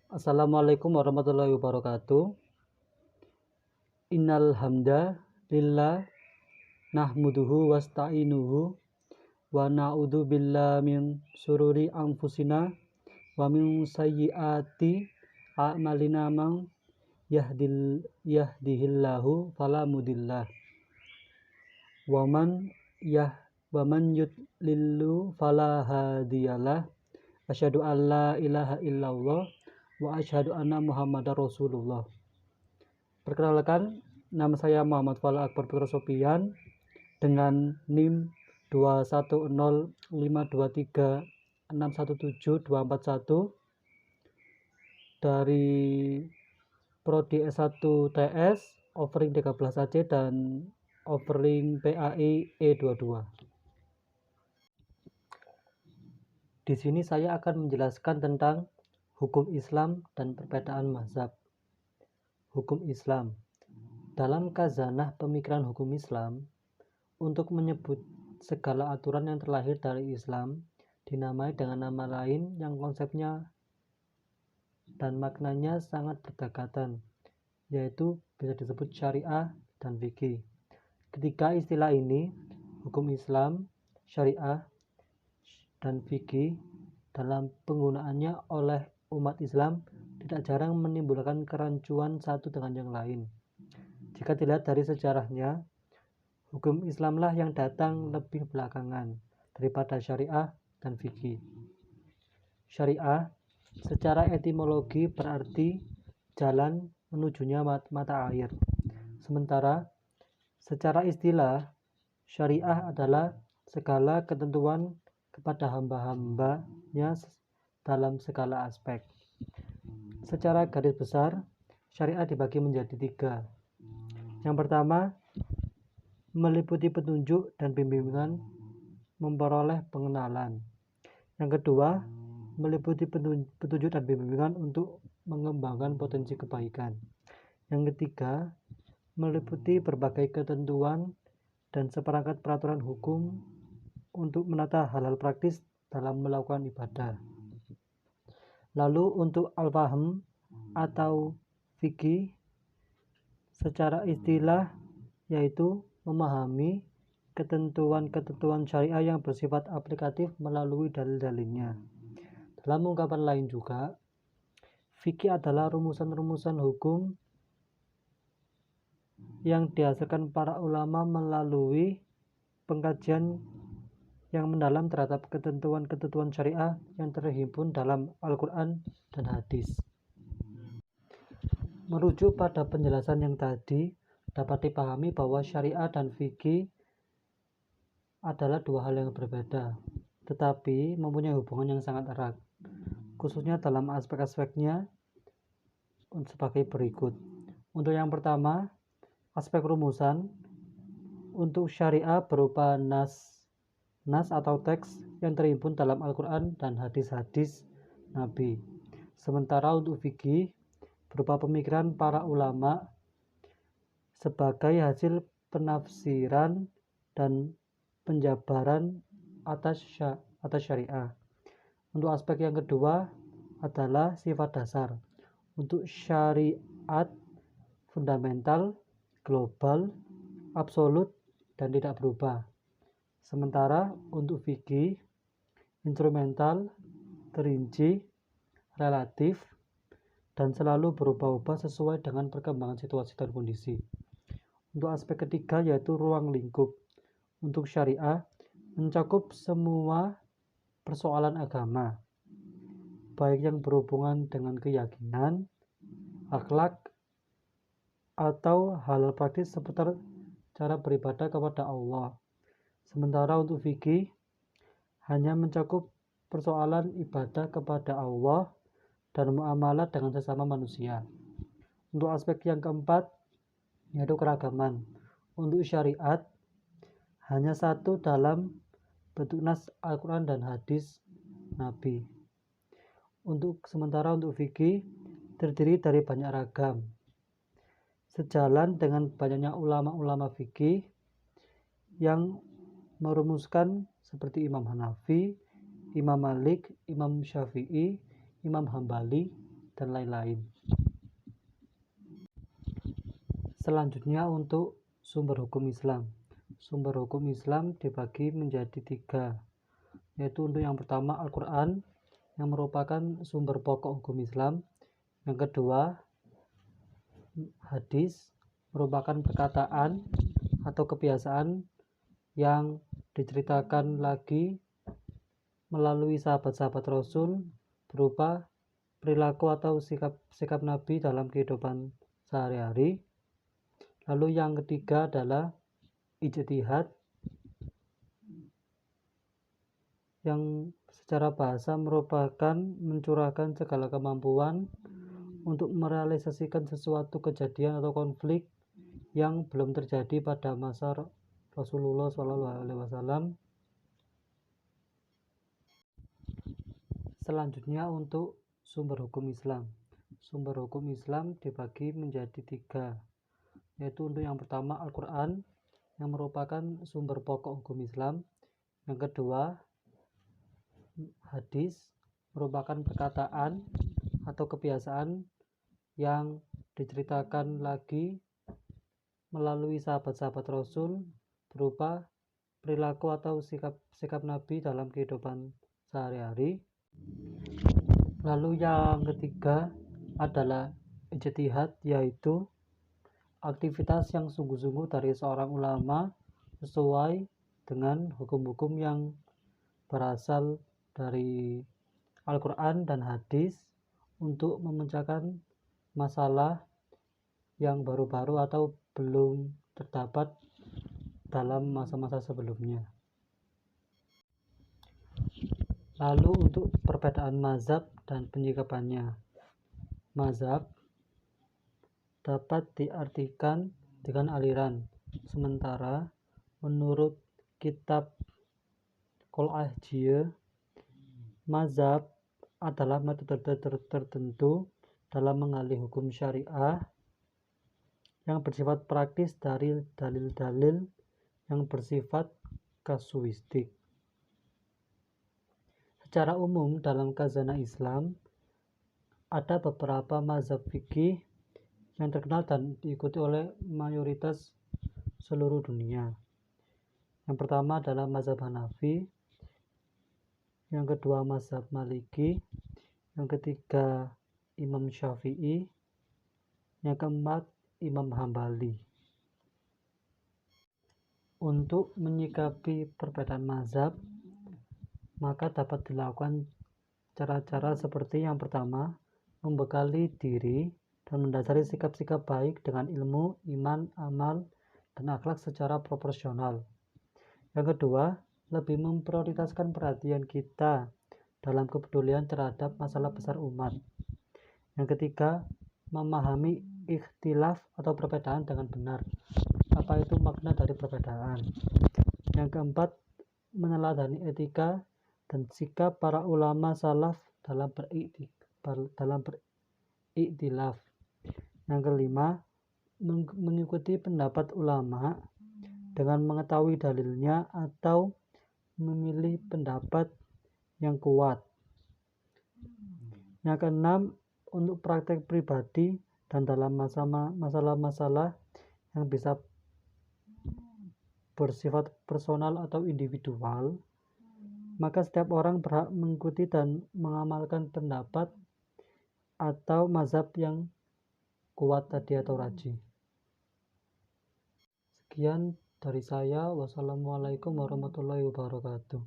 Assalamualaikum warahmatullahi wabarakatuh. Innal hamda lillah nahmuduhu wasta'inuhu wa na'udzu billahi min syururi anfusina wa min sayyiati a'malina man yahdihillahu fala mudillah wa man yudlilhu fala hadiyalah. Asyhadu an la ilaha illallah wa asyhadu anna Muhammadar Rasulullah. Perkenalkan, nama saya Muhammad Fala Akbar Putra Sopian dengan NIM 2105236172241 dari Prodi S1 TS, offering 13 AC dan offering PAI E22. Di sini saya akan menjelaskan tentang hukum Islam dan perbedaan mazhab. Hukum Islam. Dalam khazanah pemikiran hukum Islam, untuk menyebut segala aturan yang terlahir dari Islam dinamai dengan nama lain yang konsepnya dan maknanya sangat berdekatan, yaitu bisa disebut syariah dan fikih. Ketika istilah ini, hukum Islam, syariah, dan fikih dalam penggunaannya oleh umat Islam tidak jarang menimbulkan kerancuan satu dengan yang lain. Jika dilihat dari sejarahnya, hukum Islamlah yang datang lebih belakangan daripada syariah dan fikih. Syariah secara etimologi berarti jalan menujunya mata air. Sementara secara istilah, syariah adalah segala ketentuan kepada hamba-hambanya dalam segala aspek. Secara garis besar, syariah dibagi menjadi 3. Yang pertama, meliputi petunjuk dan bimbingan memperoleh pengenalan. Yang kedua, meliputi petunjuk dan bimbingan untuk mengembangkan potensi kebaikan. Yang ketiga, meliputi berbagai ketentuan dan seperangkat peraturan hukum untuk menata hal-hal praktis dalam melakukan ibadah. Lalu untuk al-fahm atau fikih secara istilah yaitu memahami ketentuan-ketentuan syariah yang bersifat aplikatif melalui dalil-dalilnya. Dalam ungkapan lain juga, fikih adalah rumusan-rumusan hukum yang dihasilkan para ulama melalui pengkajian yang mendalam terhadap ketentuan-ketentuan syariah yang terhimpun dalam Al-Quran dan hadis. Merujuk pada penjelasan yang tadi, dapat dipahami bahwa syariah dan fikih adalah dua hal yang berbeda, tetapi mempunyai hubungan yang sangat erat, khususnya dalam aspek-aspeknya sebagai berikut. Untuk yang pertama, aspek rumusan. Untuk syariah berupa nas atau teks yang terhimpun dalam Al-Quran dan hadis-hadis Nabi. Sementara untuk fikih berupa pemikiran para ulama sebagai hasil penafsiran dan penjabaran atas syariah. Untuk aspek yang kedua adalah sifat dasar. Untuk syariat fundamental, global, absolut, dan tidak berubah. Sementara untuk fikih instrumental, terinci, relatif, dan selalu berubah-ubah sesuai dengan perkembangan situasi dan kondisi. Untuk aspek ketiga yaitu ruang lingkup. Untuk syariah mencakup semua persoalan agama, baik yang berhubungan dengan keyakinan, akhlak, atau hal praktis seputar cara beribadah kepada Allah. Sementara untuk fikih hanya mencakup persoalan ibadah kepada Allah dan muamalah dengan sesama manusia. Untuk aspek yang keempat yaitu keragaman. Untuk syariat hanya satu dalam bentuk nas Al-Quran dan hadis Nabi. Sementara untuk fikih terdiri dari banyak ragam. Sejalan dengan banyaknya ulama-ulama fikih yang merumuskan seperti Imam Hanafi, Imam Malik, Imam Syafi'i, Imam Hambali, dan lain-lain. Selanjutnya untuk sumber hukum Islam. Sumber hukum Islam dibagi menjadi 3, yaitu untuk yang pertama Al-Quran, yang merupakan sumber pokok hukum Islam. Yang kedua, hadis, merupakan perkataan atau kebiasaan yang diceritakan lagi melalui sahabat-sahabat Rasul berupa perilaku atau sikap Nabi dalam kehidupan sehari-hari. Lalu yang ketiga adalah ijtihad, yang secara bahasa merupakan mencurahkan segala kemampuan untuk merealisasikan sesuatu kejadian atau konflik yang belum terjadi pada masa Rasulullah SAW. Selanjutnya untuk sumber hukum Islam. Sumber hukum Islam dibagi menjadi 3, yaitu untuk yang pertama Al-Quran, yang merupakan sumber pokok hukum Islam. Yang kedua, hadis, merupakan perkataan atau kebiasaan yang diceritakan lagi melalui sahabat-sahabat Rasul berupa perilaku atau sikap Nabi dalam kehidupan sehari-hari. Lalu yang ketiga adalah ijtihad, yaitu aktivitas yang sungguh-sungguh dari seorang ulama sesuai dengan hukum-hukum yang berasal dari Al-Quran dan hadis untuk memecahkan masalah yang baru-baru atau belum terdapat dalam masa-masa sebelumnya. Lalu untuk perbedaan mazhab dan penyikapannya. Mazhab dapat diartikan dengan aliran, sementara menurut kitab Qol-Ahjiyah, mazhab adalah metode tertentu dalam mengalih hukum syariah yang bersifat praktis dari dalil-dalil yang bersifat kasuistik. Secara umum dalam khazanah Islam ada beberapa mazhab fikih yang terkenal dan diikuti oleh mayoritas seluruh dunia. Yang pertama adalah mazhab Hanafi, yang kedua mazhab Maliki, yang ketiga Imam Syafi'i, yang keempat Imam Hambali. Untuk menyikapi perbedaan mazhab, maka dapat dilakukan cara-cara seperti yang pertama, membekali diri dan mendasari sikap-sikap baik dengan ilmu, iman, amal, dan akhlak secara proporsional. Yang kedua, lebih memprioritaskan perhatian kita dalam kepedulian terhadap masalah besar umat. Yang ketiga, memahami ikhtilaf atau perbedaan dengan benar. Apa itu makna dari perbedaan? Yang keempat, meneladani etika dan sikap para ulama salaf dalam beriktilaf. Yang kelima, mengikuti pendapat ulama dengan mengetahui dalilnya atau memilih pendapat yang kuat. Yang keenam, untuk praktek pribadi dan dalam masalah-masalah yang bisa bersifat personal atau individual, maka setiap orang berhak mengikuti dan mengamalkan pendapat atau mazhab yang kuat tadi atau rajih. Sekian dari saya. Wassalamualaikum warahmatullahi wabarakatuh.